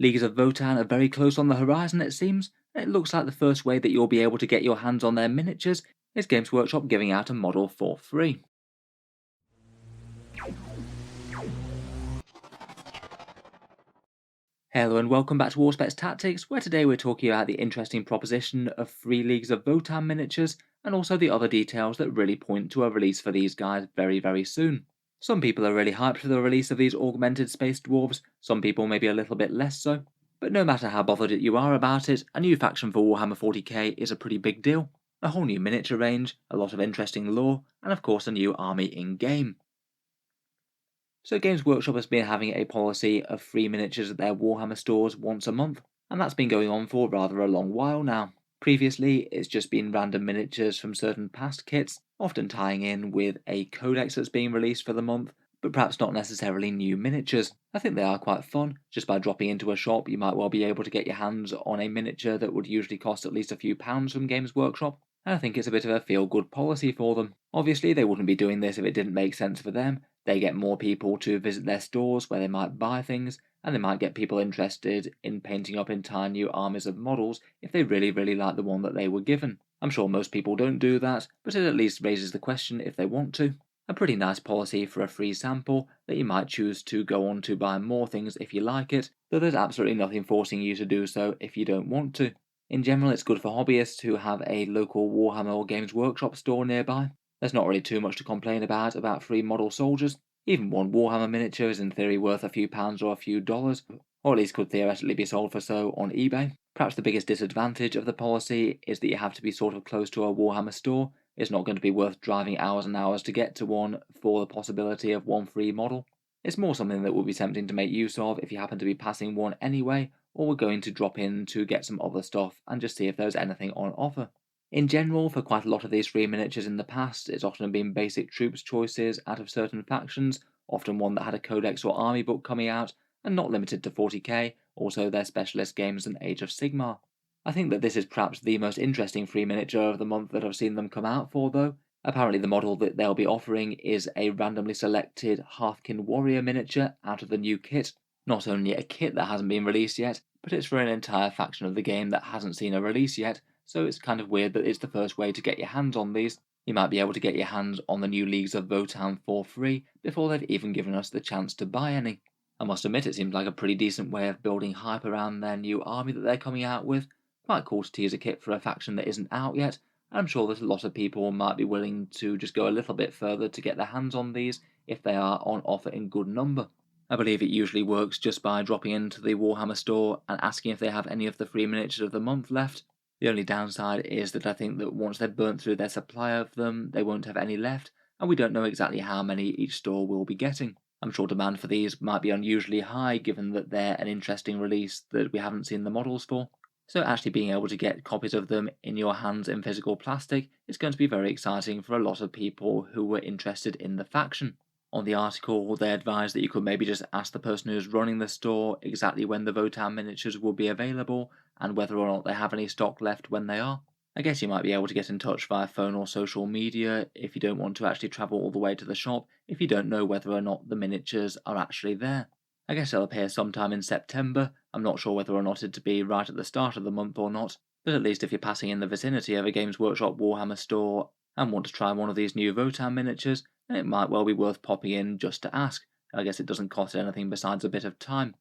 Leagues of Votann are very close on the horizon, it seems, and it looks like the first way that you'll be able to get your hands on their miniatures is Games Workshop giving out a model for free. Hello and welcome back to Warspecs Tactics, where today we're talking about the interesting proposition of free Leagues of Votann miniatures, and also the other details that really point to a release for these guys very soon. Some people are really hyped for the release of these augmented space dwarves, some people maybe a little bit less so. But no matter how bothered you are about it, a new faction for Warhammer 40k is a pretty big deal. A whole new miniature range, a lot of interesting lore, and of course a new army in-game. So Games Workshop has been having a policy of free miniatures at their Warhammer stores once a month, and that's been going on for rather a long while now. Previously, it's just been random miniatures from certain past kits, often tying in with a codex that's being released for the month, but perhaps not necessarily new miniatures. I think they are quite fun. Just by dropping into a shop, you might well be able to get your hands on a miniature that would usually cost at least a few pounds from Games Workshop, and I think it's a bit of a feel-good policy for them. Obviously, they wouldn't be doing this if it didn't make sense for them. They get more people to visit their stores where they might buy things, and they might get people interested in painting up entire new armies of models if they really like the one that they were given. I'm sure most people don't do that, but it at least raises the question if they want to. A pretty nice policy for a free sample that you might choose to go on to buy more things if you like it, though there's absolutely nothing forcing you to do so if you don't want to. In general, it's good for hobbyists who have a local Warhammer or Games Workshop store nearby. There's not really too much to complain about free model soldiers. Even one Warhammer miniature is in theory worth a few pounds or a few dollars, or at least could theoretically be sold for so on eBay. Perhaps the biggest disadvantage of the policy is that you have to be sort of close to a Warhammer store. It's not going to be worth driving hours and hours to get to one for the possibility of one free model. It's more something that would be tempting to make use of if you happen to be passing one anyway, or we're going to drop in to get some other stuff and just see if there's anything on offer. In general, for quite a lot of these free miniatures in the past, it's often been basic troops choices out of certain factions, often one that had a codex or army book coming out, and not limited to 40k, also their specialist games and Age of Sigmar. I think that this is perhaps the most interesting free miniature of the month that I've seen them come out for though. Apparently the model that they'll be offering is a randomly selected Halfkin Warrior miniature out of the new kit. Not only a kit that hasn't been released yet, but it's for an entire faction of the game that hasn't seen a release yet, so it's kind of weird that it's the first way to get your hands on these. You might be able to get your hands on the new Leagues of Votann for free before they've even given us the chance to buy any. I must admit it seems like a pretty decent way of building hype around their new army that they're coming out with. Quite cool to tease a kit for a faction that isn't out yet, and I'm sure that a lot of people might be willing to just go a little bit further to get their hands on these if they are on offer in good number. I believe it usually works just by dropping into the Warhammer store and asking if they have any of the free miniatures of the month left. The only downside is that I think that once they've burnt through their supply of them, they won't have any left, and we don't know exactly how many each store will be getting. I'm sure demand for these might be unusually high given that they're an interesting release that we haven't seen the models for. So actually being able to get copies of them in your hands in physical plastic is going to be very exciting for a lot of people who were interested in the faction. On the article, they advise that you could maybe just ask the person who's running the store exactly when the Votann miniatures will be available and whether or not they have any stock left when they are. I guess you might be able to get in touch via phone or social media if you don't want to actually travel all the way to the shop if you don't know whether or not the miniatures are actually there. I guess they'll appear sometime in September. I'm not sure whether or not it'd be right at the start of the month or not, but at least if you're passing in the vicinity of a Games Workshop Warhammer store and want to try one of these new Votann miniatures, then it might well be worth popping in just to ask. I guess it doesn't cost anything besides a bit of time.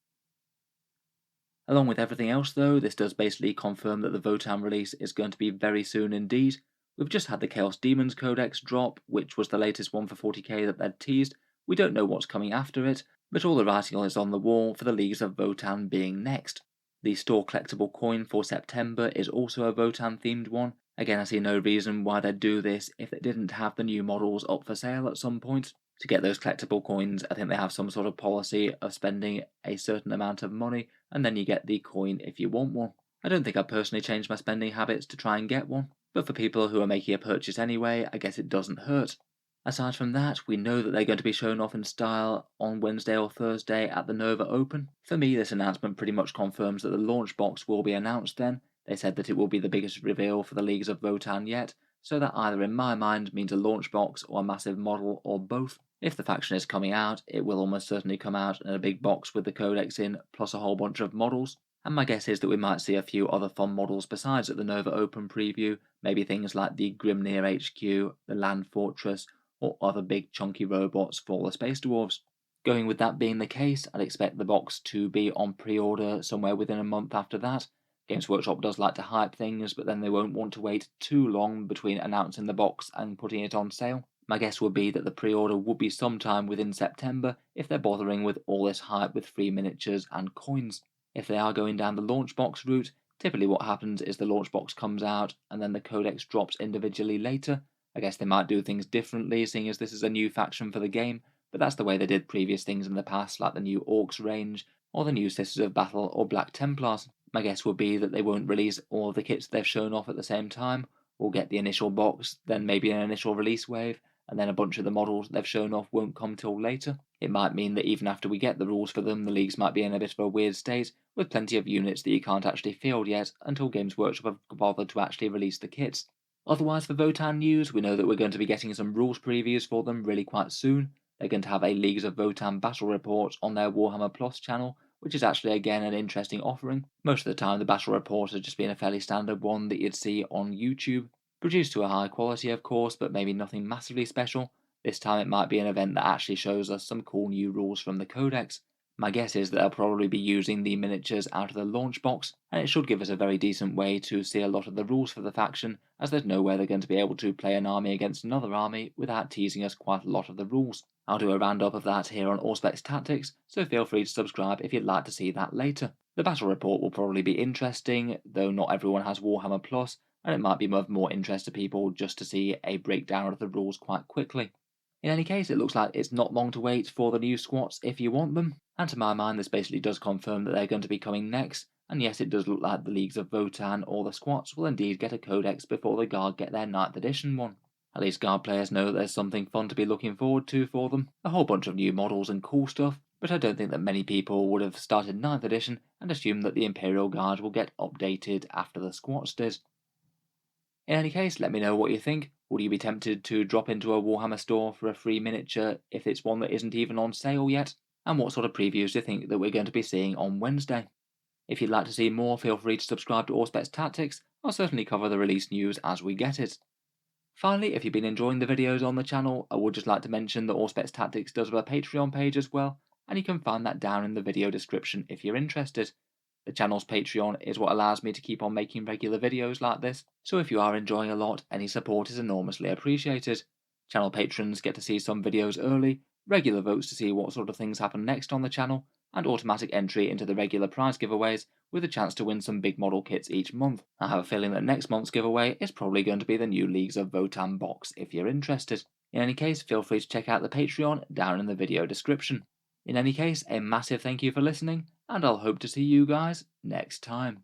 Along with everything else though, this does basically confirm that the Votann release is going to be very soon indeed. We've just had the Chaos Demons Codex drop, which was the latest one for 40k that they'd teased. We don't know what's coming after it, but all the writing is on the wall for the Leagues of Votann being next. The store collectible coin for September is also a Votann themed one. Again, I see no reason why they'd do this if they didn't have the new models up for sale at some point. To get those collectible coins, I think they have some sort of policy of spending a certain amount of money and then you get the coin if you want one. I don't think I'd personally change my spending habits to try and get one, but for people who are making a purchase anyway, I guess it doesn't hurt. Aside from that, we know that they're going to be shown off in style on Wednesday or Thursday at the Nova Open. For me, this announcement pretty much confirms that the launch box will be announced then. They said that it will be the biggest reveal for the Leagues of Votann yet, so that either in my mind means a launch box or a massive model or both. If the faction is coming out, it will almost certainly come out in a big box with the codex in, plus a whole bunch of models, and my guess is that we might see a few other fun models besides at the Nova Open preview, maybe things like the Grimnir HQ, the Land Fortress, or other big chunky robots for the Space Dwarves. Going with that being the case, I'd expect the box to be on pre-order somewhere within a month after that. Games Workshop does like to hype things, but then they won't want to wait too long between announcing the box and putting it on sale. My guess would be that the pre-order would be sometime within September if they're bothering with all this hype with free miniatures and coins. If they are going down the launch box route, typically what happens is the launch box comes out and then the codex drops individually later. I guess they might do things differently, seeing as this is a new faction for the game, but that's the way they did previous things in the past, like the new Orcs range, or the new Sisters of Battle or Black Templars. My guess would be that they won't release all of the kits they've shown off at the same time. We'll get the initial box, then maybe an initial release wave, and then a bunch of the models they've shown off won't come till later. It might mean that even after we get the rules for them, the leagues might be in a bit of a weird state, with plenty of units that you can't actually field yet until Games Workshop have bothered to actually release the kits. Otherwise, for Votann news, we know that we're going to be getting some rules previews for them really quite soon. They're going to have a Leagues of Votann battle report on their Warhammer Plus channel, which is actually again an interesting offering. Most of the time the battle report has just been a fairly standard one that you'd see on YouTube, produced to a high quality of course, but maybe nothing massively special. This time it might be an event that actually shows us some cool new rules from the codex. My guess is that they'll probably be using the miniatures out of the launch box, and it should give us a very decent way to see a lot of the rules for the faction, as there's no way they're going to be able to play an army against another army without teasing us quite a lot of the rules. I'll do a roundup of that here on Auspex Tactics, so feel free to subscribe if you'd like to see that later. The battle report will probably be interesting, though not everyone has Warhammer Plus, and it might be of more interest to people just to see a breakdown of the rules quite quickly. In any case, it looks like it's not long to wait for the new squats if you want them, and to my mind this basically does confirm that they're going to be coming next, and yes, it does look like the Leagues of Votann or the squats will indeed get a codex before the Guard get their 9th edition one. At least Guard players know that there's something fun to be looking forward to for them, a whole bunch of new models and cool stuff, but I don't think that many people would have started 9th edition and assumed that the Imperial Guard will get updated after the squats did. In any case, let me know what you think. Would you be tempted to drop into a Warhammer store for a free miniature if it's one that isn't even on sale yet? And what sort of previews do you think that we're going to be seeing on Wednesday? If you'd like to see more, feel free to subscribe to Auspex Tactics. I'll certainly cover the release news as we get it. Finally, if you've been enjoying the videos on the channel, I would just like to mention that Auspex Tactics does have a Patreon page as well, and you can find that down in the video description if you're interested. The channel's Patreon is what allows me to keep on making regular videos like this, so if you are enjoying a lot, any support is enormously appreciated. Channel patrons get to see some videos early, regular votes to see what sort of things happen next on the channel, and automatic entry into the regular prize giveaways with a chance to win some big model kits each month. I have a feeling that next month's giveaway is probably going to be the new Leagues of Votann box if you're interested. In any case, feel free to check out the Patreon down in the video description. In any case, a massive thank you for listening, and I'll hope to see you guys next time.